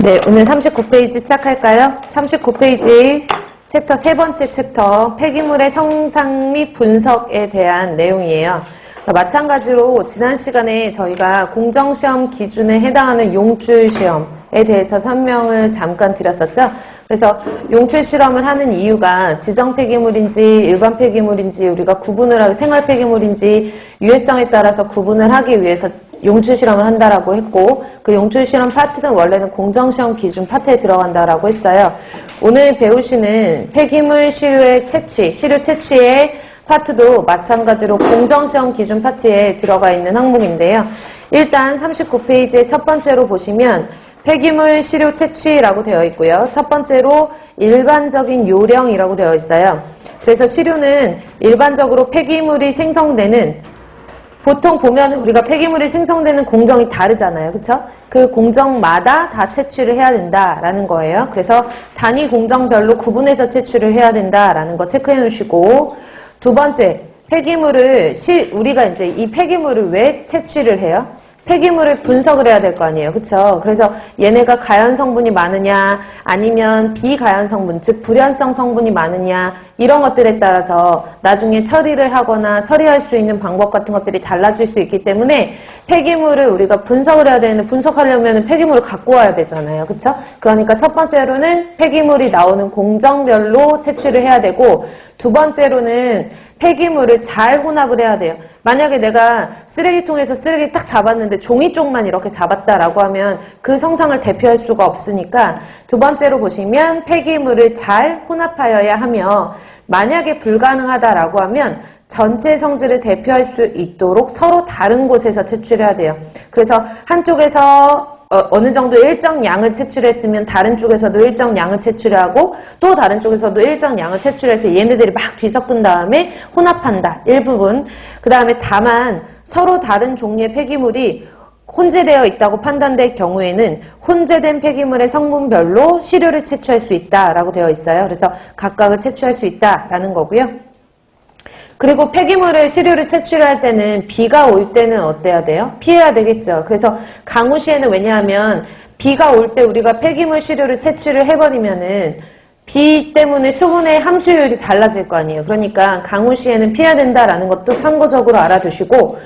네, 오늘 39페이지 시작할까요? 39페이지 챕터 세 번째 챕터 폐기물의 성상 및 분석에 대한 내용이에요. 자, 마찬가지로 지난 시간에 저희가 공정시험 기준에 해당하는 용출시험에 대해서 설명을 잠깐 드렸었죠. 그래서 용출실험을 하는 이유가 지정 폐기물인지 일반 폐기물인지 우리가 구분을 하고 생활 폐기물인지 유해성에 따라서 구분을 하기 위해서 용출실험을 한다라고 했고, 그 용출실험 파트는 원래는 공정시험 기준 파트에 들어간다라고 했어요. 오늘 배우시는 폐기물 시료의 채취, 시료 채취의 파트도 마찬가지로 공정시험 기준 파트에 들어가 있는 항목인데요. 일단 39페이지의 첫 번째로 보시면 폐기물 시료 채취라고 되어 있고요. 첫 번째로 일반적인 요령이라고 되어 있어요. 그래서 시료는 일반적으로 폐기물이 생성되는, 보통 보면 우리가 폐기물이 생성되는 공정이 다르잖아요. 그쵸? 그 공정마다 다 채취를 해야 된다라는 거예요. 그래서 단위 공정별로 구분해서 채취를 해야 된다라는 거 체크해 놓으시고, 두 번째, 폐기물을 우리가 이제 이 폐기물을 왜 채취를 해요? 폐기물을 분석을 해야 될 거 아니에요. 그쵸? 그래서 얘네가 가연 성분이 많으냐 아니면 비가연 성분, 즉 불연성 성분이 많으냐 이런 것들에 따라서 나중에 처리를 하거나 처리할 수 있는 방법 같은 것들이 달라질 수 있기 때문에 폐기물을 우리가 분석을 해야 되는데, 분석하려면 폐기물을 갖고 와야 되잖아요. 그쵸? 그러니까 첫 번째로는 폐기물이 나오는 공정별로 채취를 해야 되고, 두 번째로는 폐기물을 잘 혼합을 해야 돼요. 만약에 내가 쓰레기통에서 쓰레기 딱 잡았는데 종이 쪽만 이렇게 잡았다라고 하면 그 성상을 대표할 수가 없으니까, 두 번째로 보시면 폐기물을 잘 혼합하여야 하며, 만약에 불가능하다라고 하면 전체 성질을 대표할 수 있도록 서로 다른 곳에서 채취를 해야 돼요. 그래서 한쪽에서 어느 정도 일정 양을 채취했으면 다른 쪽에서도 일정 양을 채취하고, 또 다른 쪽에서도 일정 양을 채취해서 얘네들이 막 뒤섞은 다음에 혼합한다. 일부분. 그 다음에 다만 서로 다른 종류의 폐기물이 혼재되어 있다고 판단될 경우에는 혼재된 폐기물의 성분별로 시료를 채취할 수 있다라고 되어 있어요. 그래서 각각을 채취할 수 있다라는 거고요. 그리고 폐기물을 시료를 채취를 할 때는 비가 올 때는 어때야 돼요? 피해야 되겠죠. 그래서 강우시에는 왜냐하면 비가 올 때 우리가 폐기물 시료를 채취를 해버리면은 비 때문에 수분의 함수율이 달라질 거 아니에요. 그러니까 강우시에는 피해야 된다라는 것도 참고적으로 알아두시고,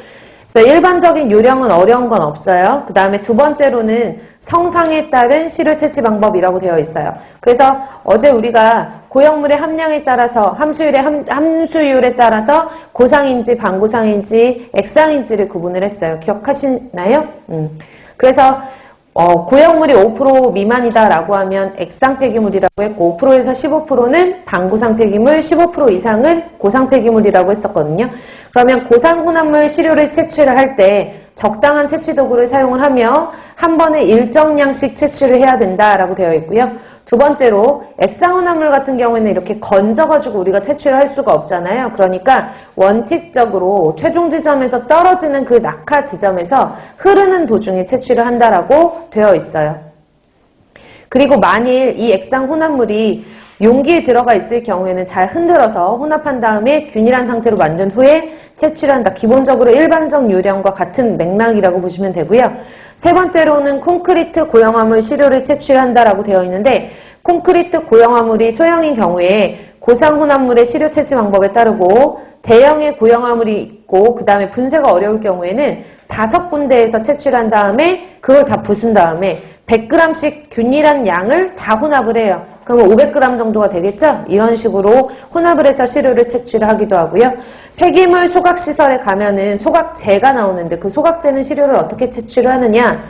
그래서 일반적인 요령은 어려운 건 없어요. 그 다음에 두 번째로는 성상에 따른 시료 채취 방법이라고 되어 있어요. 그래서 어제 우리가 고형물의 함량에 따라서 함수율에 따라서 고상인지 방고상인지 액상인지를 구분을 했어요. 기억하시나요? 그래서 고형물이 5% 미만이다라고 하면 액상 폐기물이라고 했고, 5%에서 15%는 방고상 폐기물, 15% 이상은 고상 폐기물이라고 했었거든요. 그러면 고상 혼합물 시료를 채취를 할 때 적당한 채취 도구를 사용을 하며 한 번에 일정량씩 채취를 해야 된다라고 되어 있고요. 두 번째로 액상 혼합물 같은 경우에는 이렇게 건져가지고 우리가 채취를 할 수가 없잖아요. 그러니까 원칙적으로 최종 지점에서 떨어지는 그 낙하 지점에서 흐르는 도중에 채취를 한다라고 되어 있어요. 그리고 만일 이 액상 혼합물이 용기에 들어가 있을 경우에는 잘 흔들어서 혼합한 다음에 균일한 상태로 만든 후에 채취를 한다. 기본적으로 일반적 요령과 같은 맥락이라고 보시면 되고요. 세 번째로는 콘크리트 고형화물 시료를 채취를 한다라고 되어 있는데, 콘크리트 고형화물이 소형인 경우에 고상혼합물의 시료 채취 방법에 따르고, 대형의 고형화물이 있고 그 다음에 분쇄가 어려울 경우에는 5군데에서 채취를 한 다음에 그걸 다 부순 다음에 100g씩 균일한 양을 다 혼합을 해요. 그러면 500g 정도가 되겠죠? 이런 식으로 혼합을 해서 시료를 채취를 하기도 하고요. 폐기물 소각시설에 가면은 소각제가 나오는데, 그 소각제는 시료를 어떻게 채취를 하느냐?